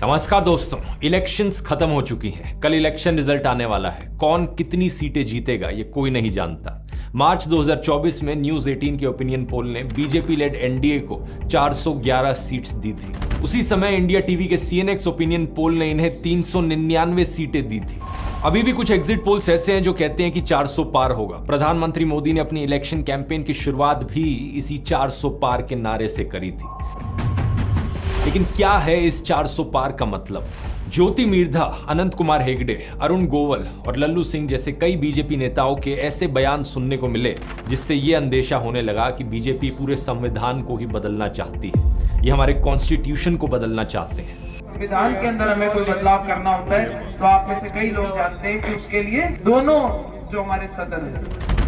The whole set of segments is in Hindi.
नमस्कार दोस्तों, इलेक्शंस खत्म हो चुकी हैं। कल इलेक्शन रिजल्ट आने वाला है। कौन कितनी सीटें जीतेगा ये कोई नहीं जानता। मार्च 2024 में न्यूज 18 के ओपिनियन पोल ने बीजेपी लेड एनडीए को 411 सीट्स दी थी। उसी समय इंडिया टीवी के सीएनएक्स ओपिनियन पोल ने इन्हें 399 सीटें दी थी। अभी भी कुछ एग्जिट पोल्स ऐसे हैं जो कहते हैं कि 400 पार होगा। प्रधानमंत्री मोदी ने अपनी इलेक्शन कैंपेन की शुरुआत भी इसी 400 पार के नारे से करी थी। लेकिन क्या है इस 400 पार का मतलब? ज्योति मिर्धा, अनंत कुमार हेगड़े, अरुण गोयल और लल्लू सिंह जैसे कई बीजेपी नेताओं के ऐसे बयान सुनने को मिले जिससे यह अंदेशा होने लगा कि बीजेपी पूरे संविधान को ही बदलना चाहती है। ये हमारे कॉन्स्टिट्यूशन को बदलना चाहते हैं। संविधान के अंदर हमें कोई बदलाव करना होता है तो आप में से कई लोग जानते हैं कि उसके लिए दोनों जो हमारे सदन है,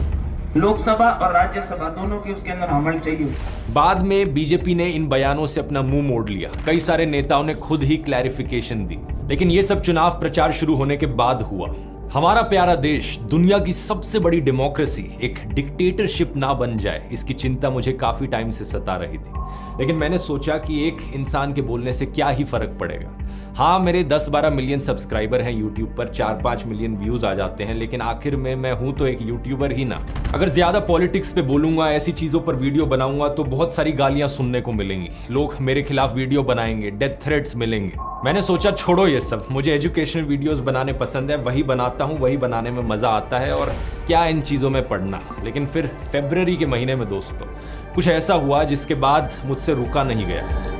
लोकसभा और राज्यसभा, दोनों की उसके अंदर अमल चाहिए। बाद में बीजेपी ने इन बयानों से अपना मुंह मोड़ लिया। कई सारे नेताओं ने खुद ही क्लैरिफिकेशन दी, लेकिन ये सब चुनाव प्रचार शुरू होने के बाद हुआ। हमारा प्यारा देश, दुनिया की सबसे बड़ी डेमोक्रेसी एक डिक्टेटरशिप ना बन जाए, इसकी चिंता मुझे काफी टाइम से सता रही थी। लेकिन मैंने सोचा कि एक इंसान के बोलने से क्या ही फर्क पड़ेगा। हाँ, मेरे 10-12 मिलियन सब्सक्राइबर हैं यूट्यूब पर, 4-5 मिलियन व्यूज आ जाते हैं, लेकिन आखिर में मैं हूं तो एक यूट्यूबर ही ना। अगर ज्यादा पॉलिटिक्स पे बोलूंगा, ऐसी चीजों पर वीडियो बनाऊंगा तो बहुत सारी गालियां सुनने को मिलेंगी। लोग मेरे खिलाफ वीडियो बनाएंगे, डेथ थ्रेट्स मिलेंगे। मैंने सोचा छोड़ो ये सब, मुझे एजुकेशनल वीडियोस बनाने पसंद है, वही बनाता हूँ, वही बनाने में मजा आता है और क्या इन चीजों में पढ़ना। लेकिन फिर फरवरी के महीने में दोस्तों कुछ ऐसा हुआ जिसके बाद मुझसे रुका नहीं गया।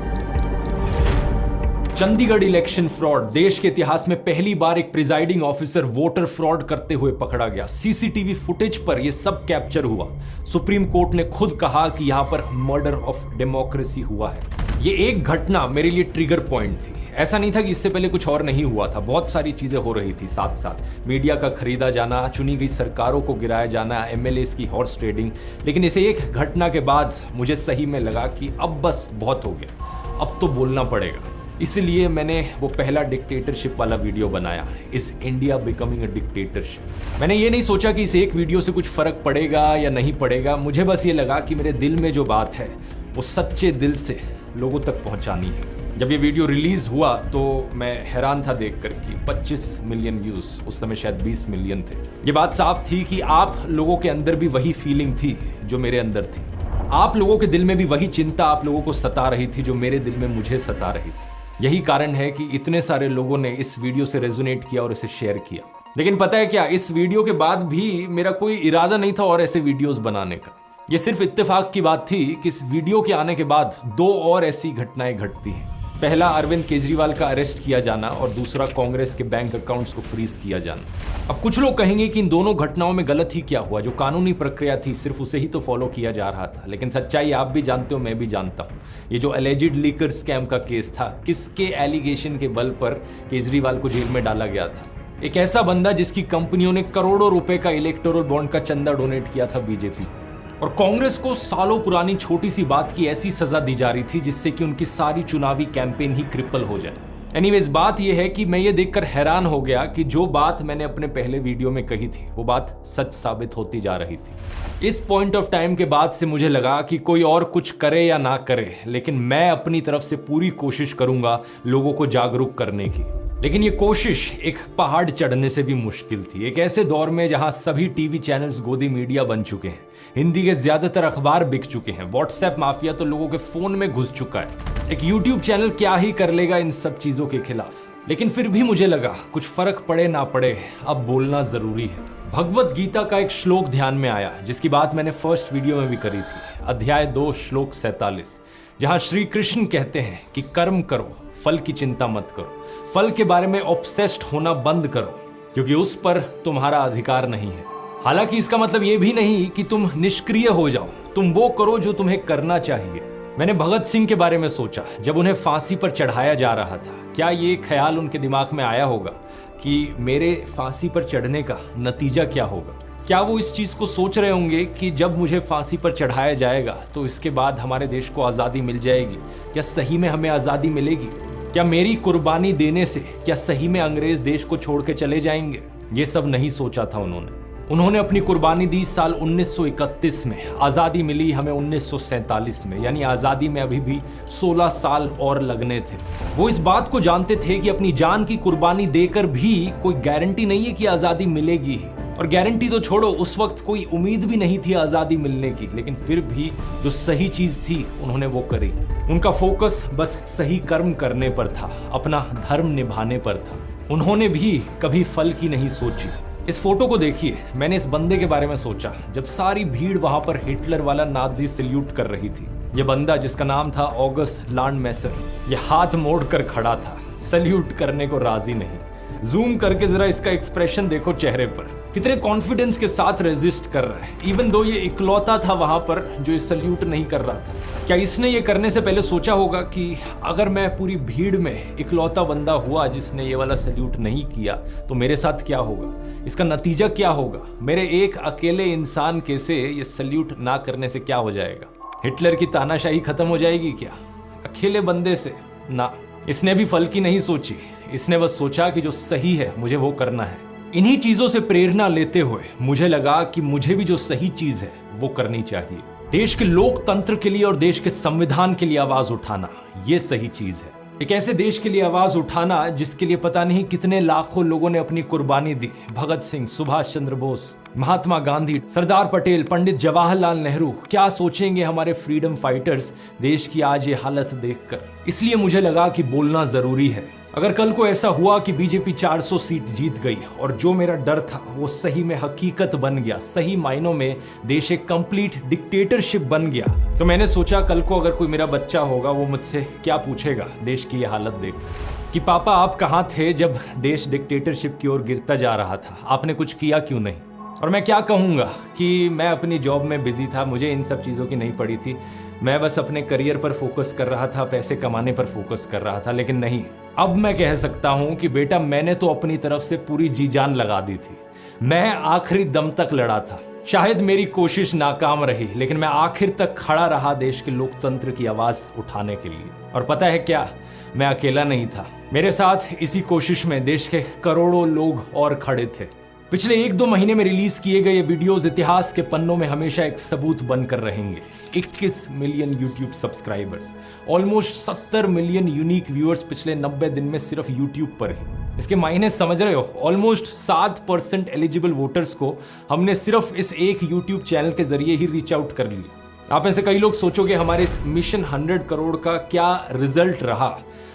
Chandigarh election fraud. देश के इतिहास में पहली बार एक प्रिजाइडिंग ऑफिसर वोटर फ्रॉड करते हुए पकड़ा गया। सीसीटीवी फुटेज पर यह सब कैप्चर हुआ। सुप्रीम कोर्ट ने खुद कहा कि यहां पर मर्डर ऑफ डेमोक्रेसी हुआ है। ये एक घटना मेरे लिए ट्रिगर पॉइंट थी। ऐसा नहीं था कि इससे पहले कुछ और नहीं हुआ था, बहुत सारी चीजें हो रही थी साथ साथ। मीडिया का खरीदा जाना, चुनी गई सरकारों को गिराया जाना, एमएलएस की हॉर्स ट्रेडिंग। लेकिन इसे एक घटना के बाद मुझे सही में लगा कि अब बस बहुत हो गया, अब तो बोलना पड़ेगा। इसलिए मैंने वो पहला डिक्टेटरशिप वाला वीडियो बनाया, इस इंडिया बिकमिंग अ डिक्टेटरशिप। मैंने ये नहीं सोचा कि इस एक वीडियो से कुछ फर्क पड़ेगा या नहीं पड़ेगा। मुझे बस ये लगा कि मेरे दिल में जो बात है वो सच्चे दिल से लोगों तक पहुंचानी है। जब ये वीडियो रिलीज हुआ तो मैं हैरान था देखकर कि 25 मिलियन व्यूज, उस समय शायद 20 मिलियन थे। ये बात साफ थी कि आप लोगों के अंदर भी वही फीलिंग थी जो मेरे अंदर थी। आप लोगों के दिल में भी वही चिंता आप लोगों को सता रही थी जो मेरे दिल में मुझे सता रही थी। यही कारण है कि इतने सारे लोगों ने इस वीडियो से रेजोनेट किया और इसे शेयर किया। लेकिन पता है क्या, इस वीडियो के बाद भी मेरा कोई इरादा नहीं था और ऐसे वीडियोस बनाने का। यह सिर्फ इत्तेफाक की बात थी कि इस वीडियो के आने के बाद दो और ऐसी घटनाएं घटती हैं। पहला, अरविंद केजरीवाल का अरेस्ट किया जाना और दूसरा, कांग्रेस के बैंक अकाउंट्स को फ्रीज किया जाना। अब कुछ लोग कहेंगे कि इन दोनों घटनाओं में गलत ही क्या हुआ, जो कानूनी प्रक्रिया थी सिर्फ उसे ही तो फॉलो किया जा रहा था। लेकिन सच्चाई आप भी जानते हो, मैं भी जानता हूं। ये जो एलिजिड लीकर स्कैम का केस था, किसके एलिगेशन के बल पर केजरीवाल को जेल में डाला गया था? एक ऐसा बंदा जिसकी कंपनियों ने करोड़ों रुपए का इलेक्टोरल बॉन्ड का चंदा डोनेट किया था बीजेपी को। और कांग्रेस को सालों पुरानी छोटी सी बात की ऐसी सजा दी जा रही थी जिससे कि उनकी सारी चुनावी कैंपेन ही क्रिपल हो जाए। एनीवेज, बात यह है कि मैं ये देखकर हैरान हो गया कि जो बात मैंने अपने पहले वीडियो में कही थी वो बात सच साबित होती जा रही थी। इस पॉइंट ऑफ टाइम के बाद से मुझे लगा कि कोई और कुछ करे या ना करे, लेकिन मैं अपनी तरफ से पूरी कोशिश करूंगा लोगों को जागरूक करने की। लेकिन ये कोशिश एक पहाड़ चढ़ने से भी मुश्किल थी। एक ऐसे दौर में जहां सभी टीवी चैनल्स गोदी मीडिया बन चुके हैं, हिंदी के ज्यादातर अखबार बिक चुके हैं, व्हाट्सएप माफिया तो लोगों के फोन में घुस चुका है। एक यूट्यूब चैनल क्या ही कर लेगा इन सब चीजों के खिलाफ। लेकिन फिर भी मुझे लगा कुछ फर्क पड़े ना पड़े, अब बोलना जरूरी है। भगवत गीता का एक श्लोक ध्यान में आया जिसकी बात मैंने फर्स्ट वीडियो में भी करी थी, अध्याय 2 श्लोक 47, जहां श्री कृष्ण कहते हैं कि कर्म करो, फल की चिंता मत करो। फल के बारे में ऑब्सेस्ड होना बंद करो, क्योंकि उस पर तुम्हारा अधिकार नहीं है। हालांकि इसका मतलब यह भी नहीं कि तुम निष्क्रिय हो जाओ, तुम वो करो जो तुम्हें करना चाहिए। मैंने भगत सिंह के बारे में सोचा जब उन्हें फांसी पर चढ़ाया जा रहा था। क्या ये ख्याल उनके दिमाग में आया होगा कि मेरे फांसी पर चढ़ने का नतीजा क्या होगा? क्या वो इस चीज को सोच रहे होंगे कि जब मुझे फांसी पर चढ़ाया जाएगा तो इसके बाद हमारे देश को आजादी मिल जाएगी? क्या सही में हमें आजादी मिलेगी? क्या मेरी कुर्बानी देने से क्या सही में अंग्रेज देश को छोड़ के चले जाएंगे? ये सब नहीं सोचा था उन्होंने। उन्होंने अपनी कुर्बानी दी साल 1931 में, आज़ादी मिली हमें 1947 में, यानी आज़ादी में अभी भी 16 साल और लगने थे। वो इस बात को जानते थे कि अपनी जान की कुर्बानी देकर भी कोई गारंटी नहीं है कि आज़ादी मिलेगी ही, और गारंटी तो छोड़ो, उस वक्त कोई उम्मीद भी नहीं थी आज़ादी मिलने की, लेकिन फिर भी जो सही चीज़ थी उन्होंने वो करी। उनका फोकस बस सही कर्म करने पर था, अपना धर्म निभाने पर था। उन्होंने भी कभी फल की नहीं सोची। इस फोटो को देखिए, मैंने इस बंदे के बारे में सोचा जब सारी भीड़ वहां पर हिटलर वाला नाजी सल्यूट कर रही थी। ये बंदा जिसका नाम था ऑगस्ट लांडमैसर, ये हाथ मोड़ कर खड़ा था, सल्यूट करने को राजी नहीं। जूम करके जरा इसका एक्सप्रेशन देखो चेहरे पर, कितने कॉन्फिडेंस के साथ रेजिस्ट कर रहा है, इवन दो ये इकलौता था वहां पर जो ये सल्यूट नहीं कर रहा था। क्या इसने ये करने से पहले सोचा होगा कि अगर मैं पूरी भीड़ में इकलौता बंदा हुआ जिसने ये वाला सल्यूट नहीं किया तो मेरे साथ क्या होगा, इसका नतीजा क्या होगा, मेरे एक अकेले इंसान के से ये सल्यूट ना करने से क्या हो जाएगा, हिटलर की तानाशाही खत्म हो जाएगी क्या अकेले बंदे से? ना, इसने भी फल की नहीं सोची, इसने बस सोचा कि जो सही है मुझे वो करना है। इन्हीं चीजों से प्रेरणा लेते हुए मुझे लगा कि मुझे भी जो सही चीज है वो करनी चाहिए। देश के लोकतंत्र के लिए और देश के संविधान के लिए आवाज उठाना, ये सही चीज है। एक ऐसे देश के लिए आवाज उठाना जिसके लिए पता नहीं कितने लाखों लोगों ने अपनी कुर्बानी दी। भगत सिंह, सुभाष चंद्र बोस, महात्मा गांधी, सरदार पटेल, पंडित जवाहरलाल नेहरू, क्या सोचेंगे हमारे फ्रीडम फाइटर्स देश की आज ये हालत देखकर। इसलिए मुझे लगा कि बोलना जरूरी है। अगर कल को ऐसा हुआ कि बीजेपी 400 सीट जीत गई और जो मेरा डर था वो सही में हकीकत बन गया, सही मायनों में देश एक कंप्लीट डिक्टेटरशिप बन गया, तो मैंने सोचा कल को अगर कोई मेरा बच्चा होगा वो मुझसे क्या पूछेगा देश की ये हालत देख कि पापा आप कहाँ थे जब देश डिक्टेटरशिप की ओर गिरता जा रहा था, आपने कुछ किया क्यों नहीं। और मैं क्या कहूँगा कि मैं अपनी जॉब में बिजी था, मुझे इन सब चीज़ों की नहीं पड़ी थी, मैं बस अपने करियर पर फोकस कर रहा था, पैसे कमाने पर फोकस कर रहा था। लेकिन नहीं, अब मैं कह सकता हूं कि बेटा मैंने तो अपनी तरफ से पूरी जी जान लगा दी थी, मैं आखिरी दम तक लड़ा था। शायद मेरी कोशिश नाकाम रही लेकिन मैं आखिर तक खड़ा रहा देश के लोकतंत्र की आवाज उठाने के लिए। और पता है क्या, मैं अकेला नहीं था, मेरे साथ इसी कोशिश में देश के करोड़ों लोग और खड़े थे। पिछले 1-2 महीने में रिलीज किए गए वीडियोस इतिहास के पन्नों में हमेशा एक सबूत बनकर रहेंगे। 21 million YouTube subscribers, almost 70 million unique viewers पिछले 90 दिन में सिर्फ यूट्यूब पर ही। इसके मायने समझ रहे हो, ऑलमोस्ट 7% एलिजिबल वोटर्स को हमने सिर्फ इस एक यूट्यूब चैनल के जरिए ही रीच आउट कर लिया। आप में से कई लोग सोचोगे हमारे इस मिशन 100 करोड़ का क्या रिजल्ट रहा।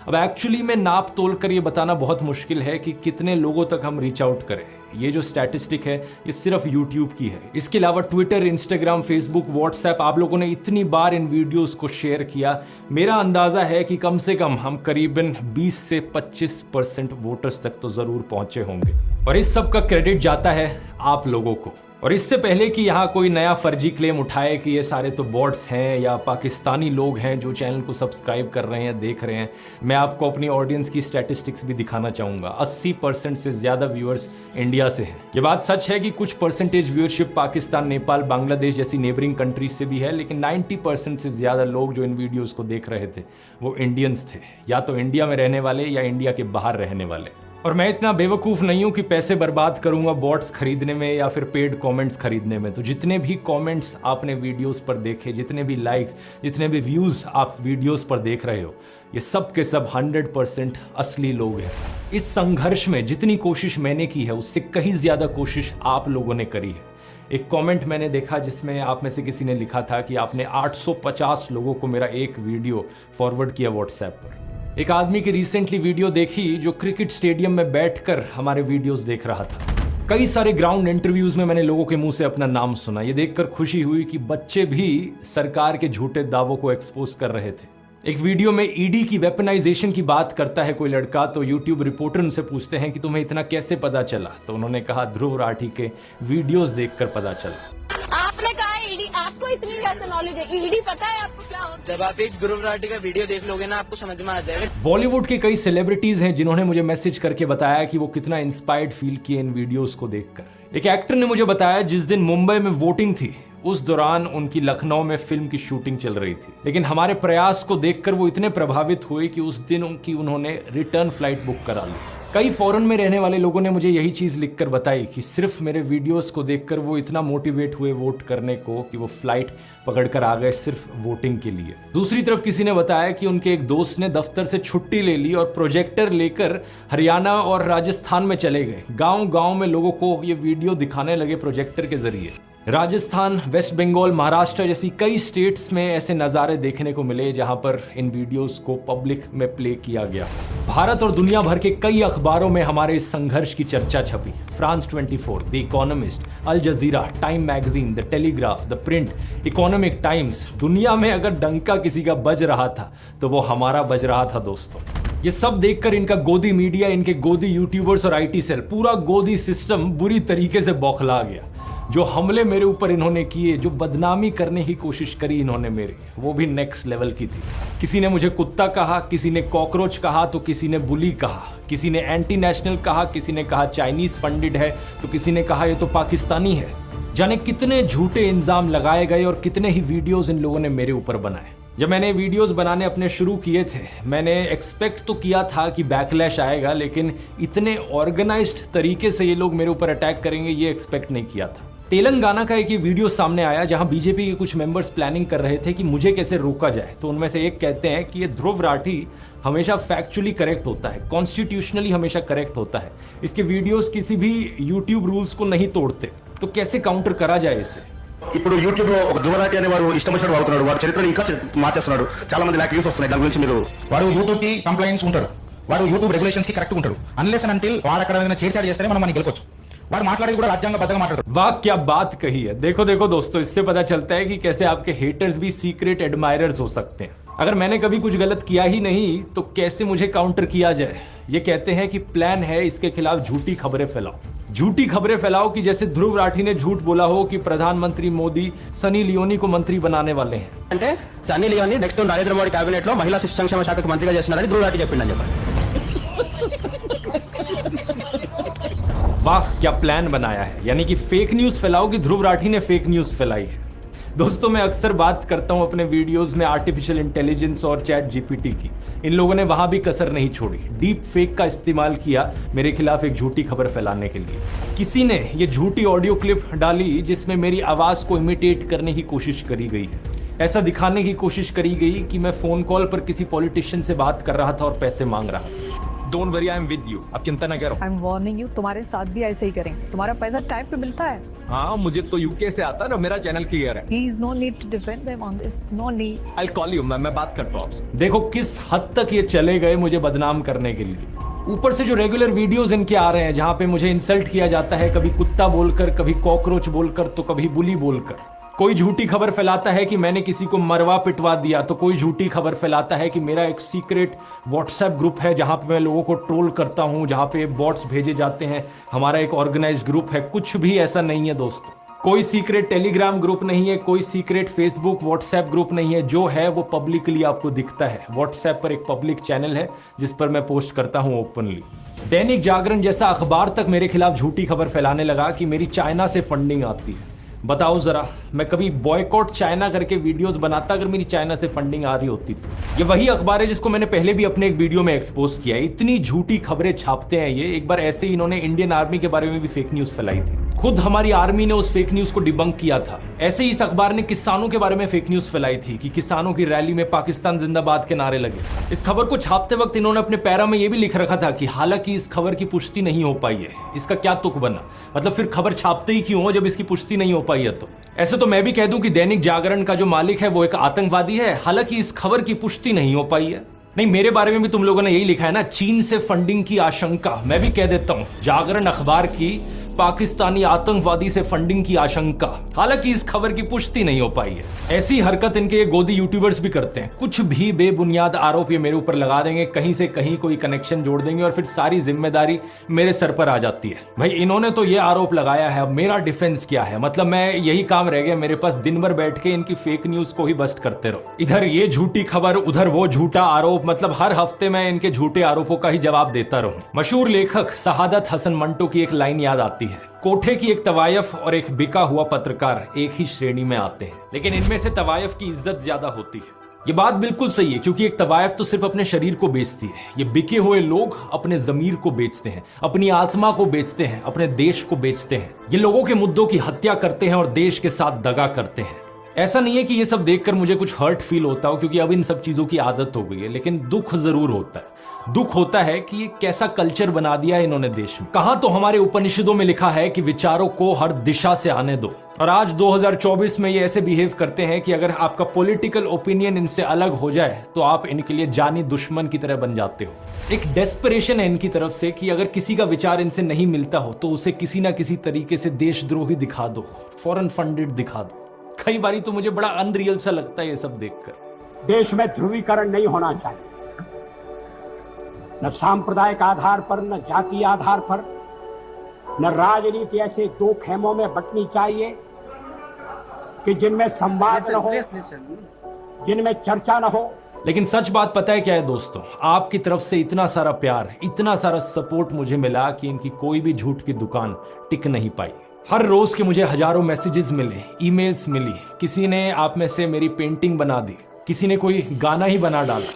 अब एक्चुअली में नाप तोल कर ये बताना बहुत मुश्किल है कि कितने लोगों तक हम रीच आउट करें। ये जो स्टैटिस्टिक है ये सिर्फ YouTube की है। इसके अलावा ट्विटर, इंस्टाग्राम, फेसबुक, व्हाट्सएप, आप लोगों ने इतनी बार इन वीडियोस को शेयर किया, मेरा अंदाजा है कि कम से कम हम करीबन 20 से 25% वोटर्स तक तो जरूर पहुंचे होंगे। और इस सब का क्रेडिट जाता है आप लोगों को। और इससे पहले कि यहाँ कोई नया फर्जी क्लेम उठाए कि ये सारे तो बॉट्स हैं या पाकिस्तानी लोग हैं जो चैनल को सब्सक्राइब कर रहे हैं, देख रहे हैं, मैं आपको अपनी ऑडियंस की स्टैटिस्टिक्स भी दिखाना चाहूँगा। 80% से ज़्यादा व्यूअर्स इंडिया से हैं। ये बात सच है कि कुछ परसेंटेज व्यूअरशिप पाकिस्तान, नेपाल, बांग्लादेश जैसी नेबरिंग कंट्रीज से भी है, लेकिन 90% से ज़्यादा लोग जो इन वीडियोज़ को देख रहे थे वो इंडियंस थे, या तो इंडिया में रहने वाले या इंडिया के बाहर रहने वाले। और मैं इतना बेवकूफ़ नहीं हूं कि पैसे बर्बाद करूंगा बॉट्स खरीदने में या फिर पेड कमेंट्स खरीदने में। तो जितने भी कमेंट्स आपने वीडियोस पर देखे, जितने भी लाइक्स, जितने भी व्यूज़ आप वीडियोस पर देख रहे हो, ये सब के सब 100% असली लोग हैं। इस संघर्ष में जितनी कोशिश मैंने की है उससे कहीं ज़्यादा कोशिश आप लोगों ने करी है। एक कमेंट मैंने देखा जिसमें आप में से किसी ने लिखा था कि आपने 850 लोगों को मेरा एक वीडियो फॉरवर्ड किया व्हाट्सएप पर। एक आदमी की रिसेंटली वीडियो देखी जो क्रिकेट स्टेडियम में बैठकर हमारे वीडियोस देख रहा था। कई सारे ग्राउंड इंटरव्यूज में मैंने लोगों के मुंह से अपना नाम सुना। ये देखकर खुशी हुई कि बच्चे भी सरकार के झूठे दावों को एक्सपोज कर रहे थे। एक वीडियो में ईडी की वेपनाइजेशन की बात करता है कोई लड़का, तो यूट्यूब रिपोर्टर उनसे पूछते हैं कि तुम्हें इतना कैसे पता चला, तो उन्होंने कहा ध्रुव राठी के वीडियोस देखकर पता चला। आपने कहा ईडी, आपको इतनी ज्यादा नॉलेज है, ईडी पता है आपको क्या होता है? जब आप एक ध्रुव राठी का वीडियो देख लोगे ना आपको समझ में आ जाएगा। बॉलीवुड के कई सेलिब्रिटीज हैं जिन्होंने मुझे मैसेज करके बताया कि वो कितना इंस्पायर्ड फील किए इन वीडियोस को देखकर। एक एक्टर ने मुझे बताया जिस दिन मुंबई में वोटिंग थी उस दौरान उनकी लखनऊ में फिल्म की शूटिंग चल रही थी, लेकिन हमारे प्रयास को देखकर वो इतने प्रभावित हुए कि उस दिन उन्होंने रिटर्न फ्लाइट बुक करा ली। कई फॉरेन में रहने वाले लोगों ने मुझे यही चीज लिखकर बताई कि सिर्फ मेरे वीडियोस को देखकर वो इतना मोटिवेट हुए वोट करने को कि वो फ्लाइट पकड़कर आ गए सिर्फ वोटिंग के लिए। दूसरी तरफ किसी ने बताया कि उनके एक दोस्त ने दफ्तर से छुट्टी ले ली और प्रोजेक्टर लेकर हरियाणा और राजस्थान में चले गए। गांव-गांव में लोगों को ये वीडियो दिखाने लगे प्रोजेक्टर के जरिए। राजस्थान, वेस्ट बंगाल, महाराष्ट्र जैसी कई स्टेट्स में ऐसे नज़ारे देखने को मिले जहां पर इन वीडियोस को पब्लिक में प्ले किया गया। भारत और दुनिया भर के कई अखबारों में हमारे इस संघर्ष की चर्चा छपी। France 24, the Economist, Al Jazeera, Time magazine, the Telegraph, the Print, Economic Times. दुनिया में अगर डंका किसी का बज रहा था तो वो हमारा बज रहा था दोस्तों। ये सब देखकर इनका गोदी मीडिया, इनके गोदी यूट्यूबर्स और IT सेल, पूरा गोदी सिस्टम बुरी तरीके से बौखला गया। जो हमले मेरे ऊपर इन्होंने किए, जो बदनामी करने की कोशिश करी इन्होंने मेरी, वो भी नेक्स्ट लेवल की थी। किसी ने मुझे कुत्ता कहा, किसी ने कॉकरोच कहा, तो किसी ने बुली कहा, किसी ने एंटी नेशनल कहा, किसी ने कहा चाइनीज फंडेड है, तो किसी ने कहा ये तो पाकिस्तानी है। जाने कितने झूठे इल्जाम लगाए गए और कितने ही वीडियोस इन लोगों ने मेरे ऊपर बनाए। जब मैंने वीडियोस बनाने अपने शुरू किए थे, मैंने एक्सपेक्ट तो किया था कि बैकलैश आएगा, लेकिन इतने ऑर्गेनाइज्ड तरीके से ये लोग मेरे ऊपर अटैक करेंगे ये एक्सपेक्ट नहीं किया था। तेलंगाना का एक ये वीडियो सामने आया जहां बीजेपी के कुछ मेंबर्स प्लानिंग कर रहे थे कि मुझे कैसे रोका जाए। तो उनमें से एक कहते हैं कि ये ध्रुव राठी हमेशा फैक्चुअली करेक्ट होता है, कॉन्स्टिट्यूशनली हमेशा करेक्ट होता है, इसके वीडियोस किसी भी यूट्यूब रूल्स को नहीं तोड़ते, तो कैसे काउंटर करा जाए इसे। ఇప్పుడు యూట్యూబ్ లో ఒక ధ్రువరాటి అనే వారు ఇష్టం వచ్చినట్టు వాడుతున్నాడు, వాడు చరిత్రను ఇంకా మార్చేస్తున్నాడు, చాలా మంది లాక్ వ్యూస్ వస్తున్నాయి, దాని గురించి మీరు వాడు యూట్యూబ్ కి కంప్లైంట్స్ ఉంటాడు, వాడు యూట్యూబ్ రెగ్యులేషన్స్ కి కరెక్ట్ ఉంటాడు, అన్లెస్ అండ్ అంటిల్ వాడు అక్కడ ఏదైనా చేర్చాడు చేస్తేనే మనం గెలుకోవచ్చు। వాడు మాట్లాడేది కూడా రాజ్యాంగబద్ధంగా మాట్లాడతాడు। वाह क्या बात कही है। देखो देखो दोस्तों, इससे पता चलता है कि कैसे आपके हेटर्स भी सीक्रेट एडमायरर्स हो सकते हैं। अगर मैंने कभी कुछ गलत किया ही नहीं तो कैसे मुझे काउंटर किया जाए। ये कहते हैं कि प्लान है इसके खिलाफ झूठी खबरें फैलाओ, झूठी खबरें फैलाओ कि जैसे ध्रुव राठी ने झूठ बोला हो कि प्रधानमंत्री मोदी सनी लियोनी को मंत्री बनाने वाले हैं। అంటే సన్నీ లియోని నెక్స్ట్ నరేంద్ర మోడీ కేబినెట్ లో మహిళా శిశు సంక్షేమ శాఖకు మంత్రిగా చేస్తున్నారని ధ్రువరాటి చెప్పిండని చెప్పారు। वाह क्या प्लान बनाया है, यानी कि फेक न्यूज फैलाओ कि ध्रुव राठी ने फेक न्यूज फैलाई है। दोस्तों, मैं अक्सर बात करता हूं अपने वीडियोस में आर्टिफिशियल इंटेलिजेंस और चैट GPT की। इन लोगों ने वहां भी कसर नहीं छोड़ी, डीप फेक का इस्तेमाल किया मेरे खिलाफ एक झूठी खबर फैलाने के लिए। किसी ने ये झूठी ऑडियो क्लिप डाली जिसमें मेरी आवाज को इमिटेट करने की कोशिश करी गई है। ऐसा दिखाने की कोशिश करी गई कि मैं फोन कॉल पर किसी पॉलिटिशियन से बात कर रहा था और पैसे मांग रहा था। Don't worry, I am with you, अब चिंता ना करो। आई एम वार्निंग यू, तुम्हारे साथ भी ऐसे ही करेंगे। तुम्हारा पैसा टाइम पे मिलता है। हाँ, मुझे तो UK से आता है ना, मेरा चैनल क्लियर है। Please no need to defend them on this, no need. I will call you, मैं बात करता हूँ आपसे। देखो किस हद तक ये चले गए मुझे बदनाम करने के लिए। ऊपर से जो रेगुलर वीडियोस इनके आ रहे हैं जहां पे मुझे इंसल्ट किया जाता है, कभी कुत्ता बोलकर, कभी कॉकरोच बोलकर, तो कभी बुली बोलकर। कोई झूठी खबर फैलाता है कि मैंने किसी को मरवा पिटवा दिया, तो कोई झूठी खबर फैलाता है कि मेरा एक सीक्रेट व्हाट्सएप ग्रुप है जहां पे मैं लोगों को ट्रोल करता हूं, जहां पे बॉट्स भेजे जाते हैं, हमारा एक ऑर्गेनाइज्ड ग्रुप है। कुछ भी ऐसा नहीं है दोस्तों, कोई सीक्रेट टेलीग्राम ग्रुप नहीं है, कोई सीक्रेट फेसबुक व्हाट्सएप ग्रुप नहीं है। जो है वो पब्लिकली आपको दिखता है। व्हाट्सएप पर एक पब्लिक चैनल है जिस पर मैं पोस्ट करता हूं ओपनली। दैनिक जागरण जैसा अखबार तक मेरे खिलाफ झूठी खबर फैलाने लगा कि मेरी चाइना से फंडिंग आती है। बताओ जरा, मैं कभी बॉयकॉट चाइना करके वीडियोस बनाता अगर मेरी चाइना से फंडिंग आ रही होती तो। ये वही अखबार है जिसको मैंने पहले भी अपने एक वीडियो में एक्सपोज किया है। इतनी झूठी खबरें छापते हैं ये। एक बार ऐसे ही इन्होंने इंडियन आर्मी के बारे में भी फेक न्यूज फैलाई थी, खुद हमारी आर्मी ने उस फेक न्यूज को डिबंक किया था। ऐसे ही इस अखबार ने किसानों के बारे में फेक न्यूज फैलाई थी कि किसानों की रैली में पाकिस्तान जिंदाबाद के नारे लगे। इस खबर को छापते वक्त इन्होंने अपने पैरा में यह भी लिख रखा था कि हालांकि इस खबर की पुष्टि नहीं हो पाई है। इसका क्या तुक बना, मतलब फिर खबर छापते ही क्यों हो जब इसकी पुष्टि नहीं हो पाई है। तो ऐसे तो मैं भी कह दूं कि दैनिक जागरण का जो मालिक है वो एक आतंकवादी है, हालांकि इस खबर की पुष्टि नहीं हो पाई है। नहीं, मेरे बारे में भी तुम लोगों ने यही लिखा है ना, चीन से फंडिंग की आशंका। मैं भी कह देता हूं, जागरण अखबार की पाकिस्तानी आतंकवादी से फंडिंग की आशंका, हालांकि इस खबर की पुष्टि नहीं हो पाई है। ऐसी हरकत इनके ये गोदी यूट्यूबर्स भी करते हैं। कुछ भी बेबुनियाद आरोप ये मेरे ऊपर लगा देंगे, कहीं से कहीं कोई कनेक्शन जोड़ देंगे और फिर सारी जिम्मेदारी मेरे सर पर आ जाती है। भाई इन्होंने तो ये आरोप लगाया है, अब मेरा डिफेंस क्या है। मतलब मैं यही काम रह गया मेरे पास, दिन भर बैठ के इनकी फेक न्यूज को ही बस्ट करते रहो। इधर ये झूठी खबर, उधर वो झूठा आरोप, मतलब हर हफ्ते मैं इनके झूठे आरोपों का ही जवाब देता रहूं। मशहूर लेखक सहादत हसन मंटो की एक लाइन याद आती है, कोठे की एक तवायफ और एक बिका हुआ पत्रकार एक ही श्रेणी में आते हैं, लेकिन इनमें से तवायफ की इज्जत ज्यादा होती है। ये बात बिल्कुल सही है, क्योंकि एक तवायफ तो सिर्फ अपने शरीर को बेचती है, ये बिके हुए लोग अपने जमीर को बेचते हैं, अपनी आत्मा को बेचते हैं, अपने देश को बेचते हैं। ये लोगों के मुद्दों की हत्या करते हैं और देश के साथ दगा करते हैं। ऐसा नहीं है कि ये सब देखकर मुझे कुछ हर्ट फील होता हो, क्योंकि अब इन सब चीजों की आदत हो गई है, लेकिन दुख जरूर होता है। दुख होता है कि ये कैसा कल्चर बना दिया है इन्होंने देश में। कहां तो हमारे उपनिषदों में लिखा है कि विचारों को हर दिशा से आने दो, और आज 2024 में ये ऐसे बिहेव करते हैं कि अगर आपका पॉलिटिकल ओपिनियन इनसे अलग हो जाए तो आप इनके लिए जानी दुश्मन की तरह बन जाते हो। एक डेस्परेशन है इनकी तरफ से कि अगर किसी का विचार इनसे नहीं मिलता हो तो उसे किसी ना किसी तरीके से देशद्रोही दिखा दो, फॉरेन फंडेड दिखा दो। कई बारी तो मुझे बड़ा अनरियल सा लगता है ये सब देखकर। देश में ध्रुवीकरण नहीं होना चाहिए, न सांप्रदायिक आधार पर, न जातीय आधार पर, न राजनीति ऐसे दो खेमों में बंटनी चाहिए कि जिनमें संवाद न हो, जिनमें चर्चा न हो। लेकिन सच बात पता है क्या है दोस्तों, आपकी तरफ से इतना सारा प्यार, इतना सारा सपोर्ट मुझे मिला कि इनकी कोई भी झूठ की दुकान टिक नहीं पाई। हर रोज के मुझे हजारों मैसेजेस मिले, ईमेल्स मिली, किसी ने आप में से मेरी पेंटिंग बना दी, किसी ने कोई गाना ही बना डाला।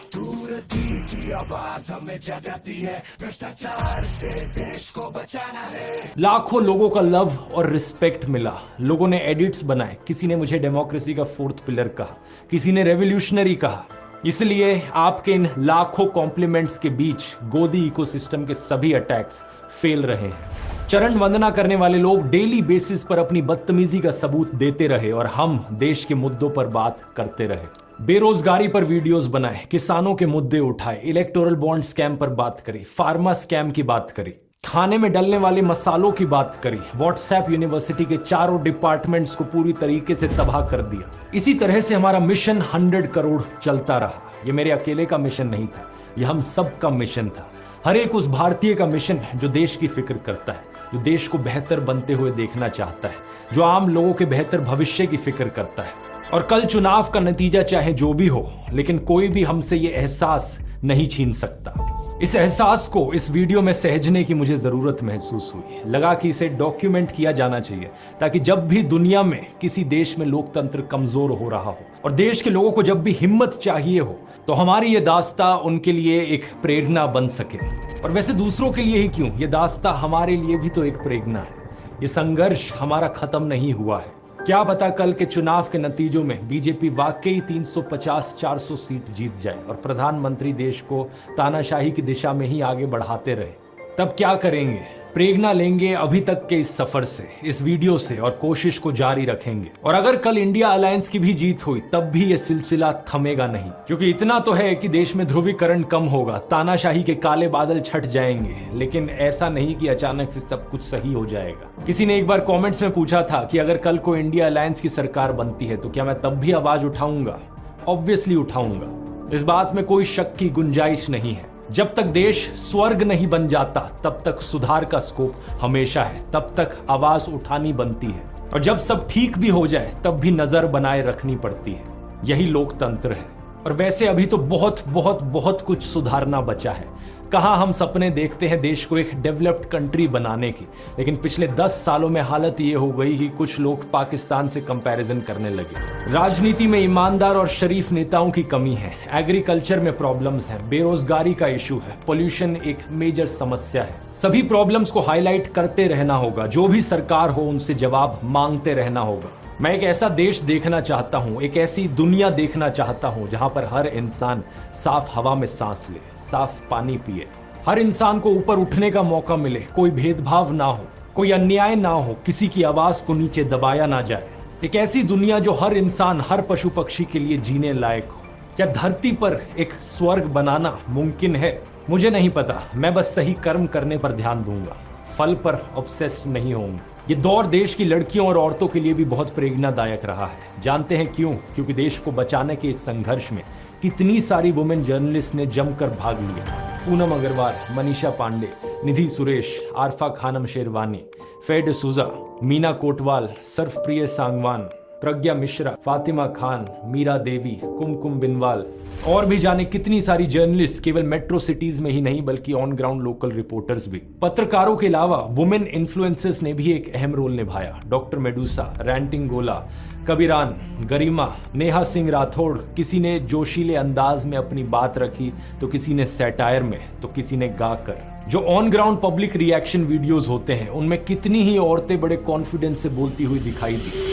लाखों लोगों का लव और रिस्पेक्ट मिला। लोगों ने एडिट्स बनाए, किसी ने मुझे डेमोक्रेसी का फोर्थ पिलर कहा, किसी ने रेवोल्यूशनरी कहा। इसलिए आपके इन लाखों कॉम्प्लीमेंट्स के बीच गोदी इकोसिस्टम के सभी अटैक्स फेल रहे हैं। चरण वंदना करने वाले लोग डेली बेसिस पर अपनी बदतमीजी का सबूत देते रहे और हम देश के मुद्दों पर बात करते रहे। बेरोजगारी पर वीडियोस बनाए, किसानों के मुद्दे उठाए, इलेक्टोरल बॉन्ड स्कैम पर बात करी, फार्मा स्कैम की बात करी, खाने में डलने वाले मसालों की बात करी, व्हाट्सएप यूनिवर्सिटी के चारों डिपार्टमेंट्स को पूरी तरीके से तबाह कर दिया। इसी तरह से हमारा मिशन 100 करोड़ चलता रहा। ये मेरे अकेले का मिशन नहीं था, ये हम सब का मिशन था। हर एक उस भारतीय का मिशन है जो देश की फिक्र करता है, जो देश को बेहतर बनते हुए देखना चाहता है, जो आम लोगों के बेहतर भविष्य की फिक्र करता है। और कल चुनाव का नतीजा चाहे जो भी हो, लेकिन कोई भी हमसे ये एहसास नहीं छीन सकता। इस एहसास को इस वीडियो में सहेजने की मुझे जरूरत महसूस हुई। लगा कि इसे डॉक्यूमेंट किया जाना चाहिए, ताकि जब भी दुनिया में किसी देश में लोकतंत्र कमजोर हो रहा हो और देश के लोगों को जब भी हिम्मत चाहिए हो, तो हमारी ये दास्ता उनके लिए एक प्रेरणा बन सके। और वैसे दूसरों के लिए ही क्यों, ये दास्ता हमारे लिए भी तो एक प्रेरणा है। ये संघर्ष हमारा खत्म नहीं हुआ है। क्या पता कल के चुनाव के नतीजों में बीजेपी वाकई 350-400 सीट जीत जाए और प्रधानमंत्री देश को तानाशाही की दिशा में ही आगे बढ़ाते रहे। तब क्या करेंगे? प्रेरणा लेंगे अभी तक के इस सफर से, इस वीडियो से, और कोशिश को जारी रखेंगे। और अगर कल इंडिया अलायंस की भी जीत हुई तब भी ये सिलसिला थमेगा नहीं, क्योंकि इतना तो है कि देश में ध्रुवीकरण कम होगा, तानाशाही के काले बादल छट जाएंगे, लेकिन ऐसा नहीं कि अचानक से सब कुछ सही हो जाएगा। किसी ने एक बार कॉमेंट्स में पूछा था कि अगर कल को इंडिया अलायंस की सरकार बनती है तो क्या मैं तब भी आवाज उठाऊंगा? ऑब्वियसली उठाऊंगा, इस बात में कोई शक की गुंजाइश नहीं है। जब तक देश स्वर्ग नहीं बन जाता तब तक सुधार का स्कोप हमेशा है, तब तक आवाज उठानी बनती है, और जब सब ठीक भी हो जाए तब भी नजर बनाए रखनी पड़ती है। यही लोकतंत्र है। और वैसे अभी तो बहुत बहुत बहुत कुछ सुधारना बचा है। कहाँ हम सपने देखते हैं देश को एक डेवलप्ड कंट्री बनाने की, लेकिन पिछले 10 सालों में हालत ये हो गई कि कुछ लोग पाकिस्तान से कंपैरिजन करने लगे। राजनीति में ईमानदार और शरीफ नेताओं की कमी है, एग्रीकल्चर में प्रॉब्लम्स हैं, बेरोजगारी का इशू है, पोल्यूशन एक मेजर समस्या है। सभी प्रॉब्लम्स को हाईलाइट करते रहना होगा, जो भी सरकार हो उनसे जवाब मांगते रहना होगा। मैं एक ऐसा देश देखना चाहता हूं, एक ऐसी दुनिया देखना चाहता हूं जहां पर हर इंसान साफ हवा में सांस ले, साफ पानी पिए, हर इंसान को ऊपर उठने का मौका मिले, कोई भेदभाव ना हो, कोई अन्याय ना हो, किसी की आवाज को नीचे दबाया ना जाए। एक ऐसी दुनिया जो हर इंसान, हर पशु पक्षी के लिए जीने लायक हो। क्या धरती पर एक स्वर्ग बनाना मुमकिन है? मुझे नहीं पता, मैं बस सही कर्म करने पर ध्यान दूंगा, फल पर ऑब्सेस्ड नहीं होऊंगा। ये दौर देश की लड़कियों और औरतों के लिए भी बहुत प्रेरणादायक रहा है। जानते हैं क्यों? क्योंकि देश को बचाने के इस संघर्ष में कितनी सारी वुमेन जर्नलिस्ट ने जमकर भाग लिया। पूनम अग्रवाल, मनीषा पांडे, निधि सुरेश, आरफा खानम शेरवानी, फेड सुजा, मीना कोटवाल, सर्फप्रिय सांगवान, प्रज्ञा मिश्रा, फातिमा खान, मीरा देवी, कुमकुम बिनवाल और भी जाने कितनी सारी जर्नलिस्ट केवल मेट्रो सिटीज में ही नहीं बल्कि ऑन ग्राउंड लोकल रिपोर्टर्स भी। पत्रकारों के अलावा वुमेन इन्फ्लुएंसर्स ने भी एक अहम रोल निभाया। डॉक्टर मेडूसा, रैंटिंग गोला, कबीरान, गरिमा, नेहा सिंह राठौड़, किसी ने जोशीले अंदाज में अपनी बात रखी तो किसी ने सैटायर में तो किसी ने गाकर। जो on ground public reaction videos होते हैं उनमें कितनी ही औरतें बड़े कॉन्फिडेंस से बोलती हुई दिखाई दी।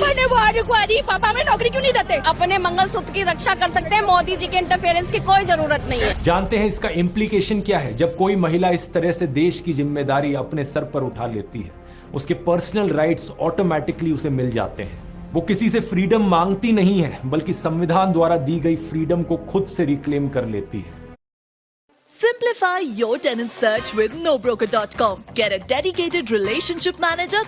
पापा में नौकरी क्यों नहीं देते? अपने मंगलसूत्र की रक्षा कर सकते हैं, मोदी जी के इंटरफेरेंस की कोई जरूरत नहीं है। जानते हैं इसका इम्प्लीकेशन क्या है? जब कोई महिला इस तरह से देश की जिम्मेदारी अपने सर पर उठा लेती है, उसके पर्सनल राइट्स ऑटोमेटिकली उसे मिल जाते हैं। वो किसी से फ्रीडम मांगती नहीं है बल्कि संविधान द्वारा दी गई फ्रीडम को खुद से रिक्लेम कर लेती है। Simplify your tenant search with nobroker.com. Get a dedicated relationship manager.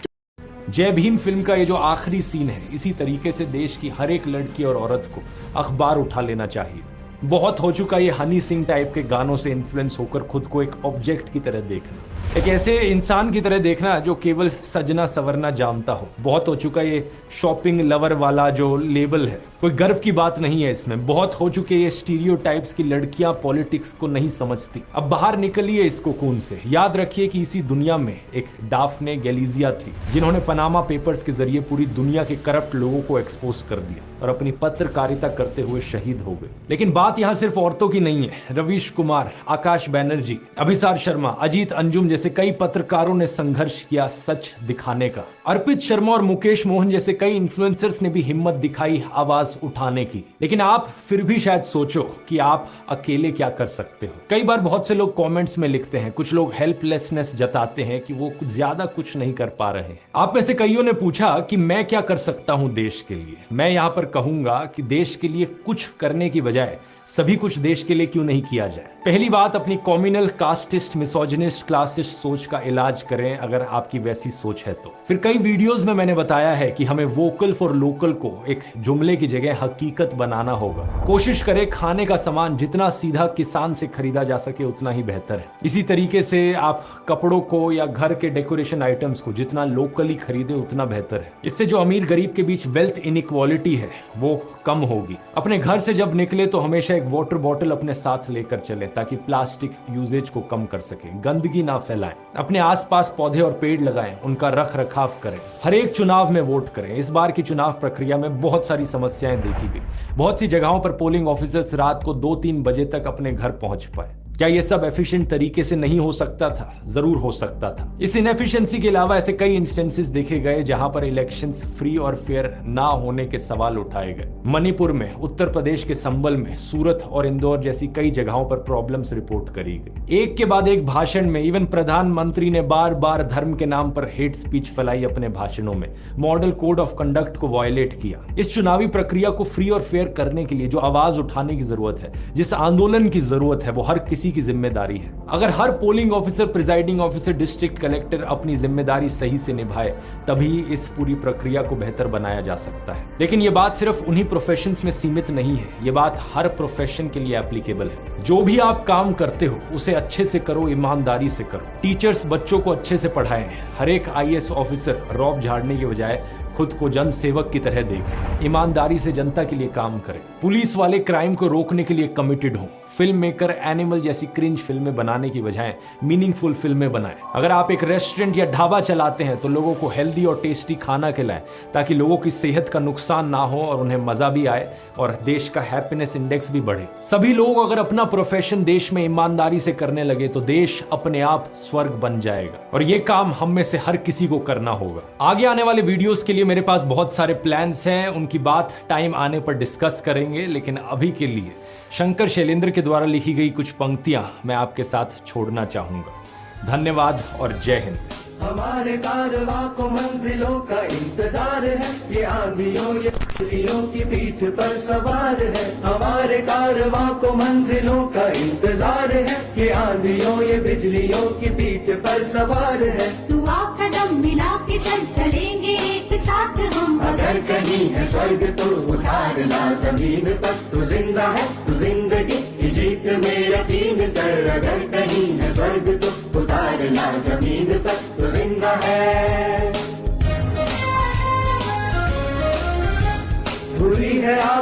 जय भीम फिल्म का ये जो आखिरी सीन है, इसी तरीके से देश की हर एक लड़की और औरत को अखबार उठा लेना चाहिए। बहुत हो चुका ये हनी सिंह टाइप के गानों से इन्फ्लुएंस होकर खुद को एक ऑब्जेक्ट की तरह देखना, एक ऐसे इंसान की तरह देखना जो केवल सजना सवरना जानता हो। बहुत हो चुका ये शॉपिंग लवर वाला जो लेबल है, कोई गर्व की बात नहीं है इसमें। बहुत हो चुके ये स्टीरियोटाइप्स की लड़कियां पॉलिटिक्स को नहीं समझती। अब बाहर निकलिए इस कोकून से। याद रखिए कि इसी दुनिया में एक डाफने गैलिजिया थी जिन्होंने पनामा पेपर्स के जरिए पूरी दुनिया के करप्ट लोगों को एक्सपोज कर दिया और अपनी पत्रकारिता करते हुए शहीद हो गए। लेकिन बात यहाँ सिर्फ औरतों की नहीं है। रवीश कुमार, आकाश बैनर्जी, अभिसार शर्मा, अजीत अंजुम जैसे कई पत्रकारों ने संघर्ष किया सच दिखाने का। अर्पित शर्मा और मुकेश मोहन जैसे कई इन्फ्लुएंसर्स ने भी हिम्मत दिखाई आवाज उठाने की। लेकिन आप फिर भी शायद सोचो कि आप अकेले क्या कर सकते हो। कई बार बहुत से लोग कमेंट्स में लिखते हैं, कुछ लोग हेल्पलेसनेस जताते हैं कि वो ज्यादा कुछ नहीं कर पा रहे हैं। आप में से कईयों ने पूछा कि मैं क्या कर सकता हूं देश के लिए। मैं यहां पर कहूंगा कि देश के लिए कुछ करने की बजाय सभी कुछ देश के लिए क्यों नहीं किया जाए। पहली बात, अपनी कॉम्युनल, कास्टिस्ट, मिसोजिनिस्ट, क्लासिस्ट सोच का इलाज करें अगर आपकी वैसी सोच है तो। फिर कई वीडियोस में मैंने बताया है कि हमें वोकल फॉर लोकल को एक जुमले की जगह हकीकत बनाना होगा। कोशिश करें खाने का सामान जितना सीधा किसान से खरीदा जा सके उतना ही बेहतर है। इसी तरीके से आप कपड़ों को या घर के डेकोरेशन आइटम्स को जितना लोकली खरीदे उतना बेहतर है। इससे जो अमीर गरीब के बीच वेल्थ इनइक्वालिटी है वो कम होगी। अपने घर से जब निकले तो हमेशा एक वाटर बॉटल अपने साथ लेकर चले ताकि प्लास्टिक यूजेज को कम कर सके। गंदगी ना फैलाएं। अपने आसपास पौधे और पेड़ लगाएं, उनका रख रखाव करें। हर एक चुनाव में वोट करें। इस बार की चुनाव प्रक्रिया में बहुत सारी समस्याएं देखी गई। बहुत सी जगहों पर पोलिंग ऑफिसर्स रात को 2-3 बजे तक अपने घर पहुंच पाए। क्या ये सब एफिशिएंट तरीके से नहीं हो सकता था? जरूर हो सकता था। इस इनएफिशिएंसी के अलावा ऐसे कई इंस्टेंसेस देखे गए जहां पर इलेक्शंस फ्री और फेयर ना होने के सवाल उठाए गए। मणिपुर में, उत्तर प्रदेश के संबल में, सूरत और इंदौर जैसी कई जगहों पर प्रॉब्लम्स रिपोर्ट करी गई। एक के बाद एक भाषण में इवन प्रधानमंत्री ने बार बार धर्म के नाम पर हेट स्पीच फैलाई अपने भाषणों में। मॉडल कोड ऑफ कंडक्ट को वायलेट किया। इस चुनावी प्रक्रिया को फ्री और फेयर करने के लिए जो आवाज उठाने की जरूरत है, जिस आंदोलन की जरूरत है, वो हर किसी की जिम्मेदारी है। अगर हर polling officer, presiding officer, district collector अपनी जिम्मेदारी सही से निभाए तभी इस पूरी प्रक्रिया को बेहतर बनाया जा सकता है। लेकिन यह बात सिर्फ उन्हीं प्रोफेशंस में सीमित नहीं है, यह बात हर प्रोफेशन के लिए एप्लीकेबल है। जो भी आप काम करते हो उसे अच्छे से करो, ईमानदारी से करो। टीचर्स बच्चों को अच्छे से पढ़ाएं। हर एक आईएएस ऑफिसर रौब झाड़ने के बजाय खुद को जन सेवक की तरह देखें। ईमानदारी से जनता के लिए काम करें। पुलिस वाले क्राइम को रोकने के लिए कमिटेड हों। फिल्म मेकर एनिमल जैसी क्रिंज फिल्में बनाने की बजाय मीनिंगफुल फिल्में बनाएं। अगर आप एक रेस्टोरेंट या ढाबा चलाते हैं तो लोगों को हेल्दी और टेस्टी खाना खिलाएं ताकि लोगों की सेहत का नुकसान ना हो और उन्हें मजा भी आए और देश का हैप्पीनेस इंडेक्स भी बढ़े। सभी लोग अगर अपना प्रोफेशन देश में ईमानदारी से करने लगे तो देश अपने आप स्वर्ग बन जाएगा और ये काम हम में से हर किसी को करना होगा। आगे आने वाले वीडियोस के लिए मेरे पास बहुत सारे प्लान्स हैं, उनकी बात टाइम आने पर डिस्कस करेंगे। लेकिन अभी के लिए शंकर शैलेंद्र के द्वारा लिखी गई कुछ पंक्तियां मैं आपके साथ छोड़ना चाहूंगा। धन्यवाद और जय हिंद। हमारे कारवां को मंजिलों का इंतजार है, ये आंधियों ये बिजलियों की पीठ पर सवार है। हमारे कारवां को मंजिलों का इंतजार है, ये आंधियों ये बिजलियों की पीठ पर सवार है। तू आप कदम मिला के चल चलेंगे एक साथ हम। अगर कहीं है स्वर्ग तो उतारना जमीन पर, तू जिंदा है तू जिंदगी की जीत में यकीन कर। अगर कहीं है स्वर्ग तो उतारना जमीन पर, तू जिंदा है।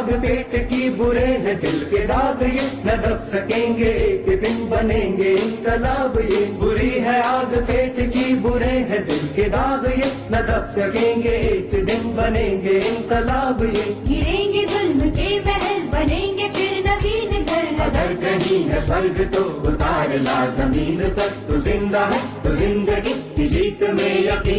आग पेट की, बुरे हैं दिल के दाग ये, न दब सकेंगे एक दिन बनेंगे इनकलाब ये। बुरी है आग पेट की, बुरे हैं दिल के दाग ये, न दब सकेंगे एक दिन बनेंगे इनकलाब ये। गिरेंगे जुल्म के महल, बनेंगे फिर नवीन घर। अगर कहीं है स्वर्ग तो उतार ला जमीन पर, तू जिंदा है तो जिंदगी की जीत में यकीन।